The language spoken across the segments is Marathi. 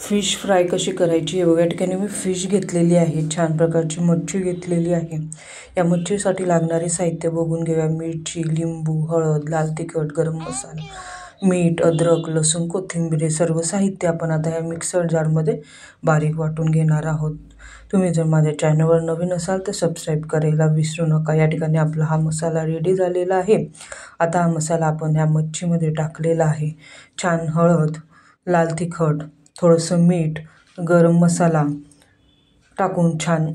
फिश फ्राय कशी करायची हे बघा. या ठिकाणी मी फिश घेतलेली आहे, छान प्रकारची मच्छी घेतलेली आहे. या मच्छीसाठी लागणारे साहित्य बघून घेऊया. मिरची, लिंबू, हळद, लाल तिखट, गरम मसाला, मीठ, अद्रक, लसूण, कोथिंबीर हे सर्व साहित्य आपण आता या मिक्सर जारमध्ये बारीक वाटून घेणार आहोत. तुम्ही जर माझ्या चॅनलवर नवीन असाल तर सबस्क्राईब करायला विसरू नका. या ठिकाणी आपला हा मसाला रेडी झालेला आहे. आता हा मसाला आपण या मच्छीमध्ये टाकलेला आहे. छान हळद, लाल तिखट, थोडंसं मीठ, गरम मसाला टाकून छान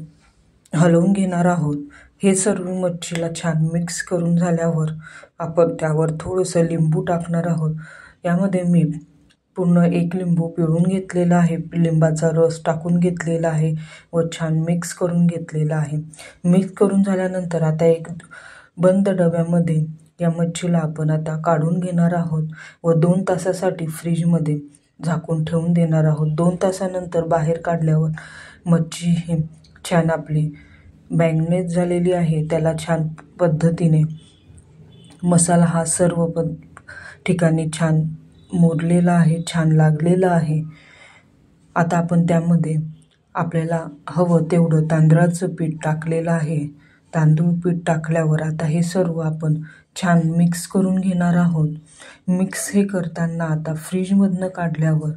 हलवून घेणार आहोत. हे सर्व मच्छीला छान मिक्स करून झाल्यावर आपण त्यावर थोडंसं लिंबू टाकणार आहोत. यामध्ये मी पूर्ण 1 लिंबू पिळून घेतलेला आहे, लिंबाचा रस टाकून घेतलेला आहे व छान मिक्स करून घेतलेला आहे. मिक्स करून झाल्यानंतर आता एक बंद डब्यामध्ये या मच्छीला आपण आता काढून घेणार आहोत व 2 तासासाठी फ्रीजमध्ये झाकून ठेवून देणार आहोत. 2 तासानंतर बाहेर काढल्यावर मच्छी ही छान आपली मॅरिनेट झालेली आहे. त्याला छान पद्धतीने मसाला हा सर्व ठिकाणी छान मुरलेला आहे, छान लागलेला आहे. आता आपण त्यामध्ये आपल्याला हवं तेवढं तांदळाचं पीठ टाकलेलं आहे. तांदूळ पीठ टाकल्यावर आता हे सर्व आपण छान मिक्स करून घेणार आहोत. मिक्स हे करताना आता फ्रीजमधनं काढल्यावर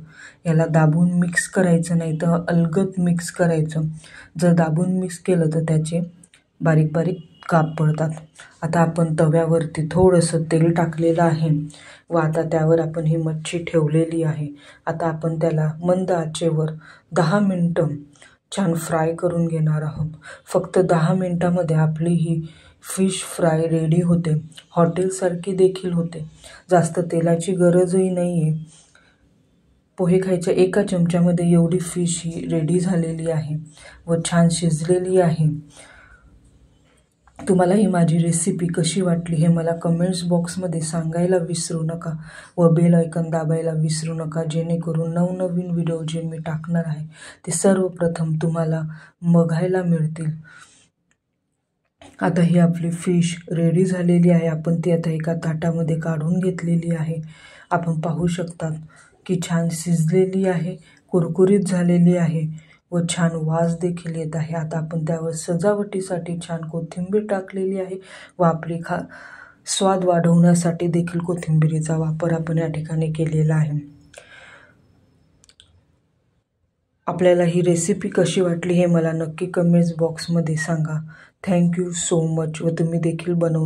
याला दाबून मिक्स करायचं नाही तर अलगद मिक्स करायचं. जर दाबून मिक्स केलं तर त्याचे बारीक बारीक काप पडतात. आता आपण तव्यावरती थोडंसं तेल टाकलेलं आहे व आता त्यावर आपण ही मच्छी ठेवलेली आहे. आता आपण त्याला मंद आचेवर 10 मिनटं छान फ्राय करून घेणार आहोत. फक्त 10 मिनटामध्ये आपली ही फिश फ्राय रेडी होते. हॉटेलसारखी देखील होते. जास्त तेलाची गरजही नाही आहे. पोहे खायच्या 1 चमच्यामध्ये एवढी फिश ही रेडी झालेली आहे व छान शिजलेली आहे. तुम्हाला ही माझी रेसिपी कशी वाटली हे मला कमेंट्स बॉक्समध्ये सांगायला विसरू नका व बेल आयकॉन दाबायला विसरू नका, जेणेकरून नवनवीन व्हिडिओ जे मी टाकणार आहे ते सर्वप्रथम तुम्हाला बघायला मिळतील. आता ही आपली फिश रेडी झालेली आहे. आपण ती आता एका ताटामध्ये काढून घेतलेली आहे. आपण पाहू शकता की छान शिजलेली आहे, कुरकुरीत झालेली आहे व छान वास देखील येत आहे. आता आपण त्यावर सजावटीसाठी छान कोथिंबीर टाकलेली आहे व आपली स्वाद वाढवण्यासाठी देखील कोथिंबीरीचा वापर आपण या ठिकाणी केलेला आहे. आपल्याला ही रेसिपी कशी वाटली हे मला नक्की कमेंट्स बॉक्समध्ये सांगा. थँक्यू सो मच व तुम्ही देखील बनवून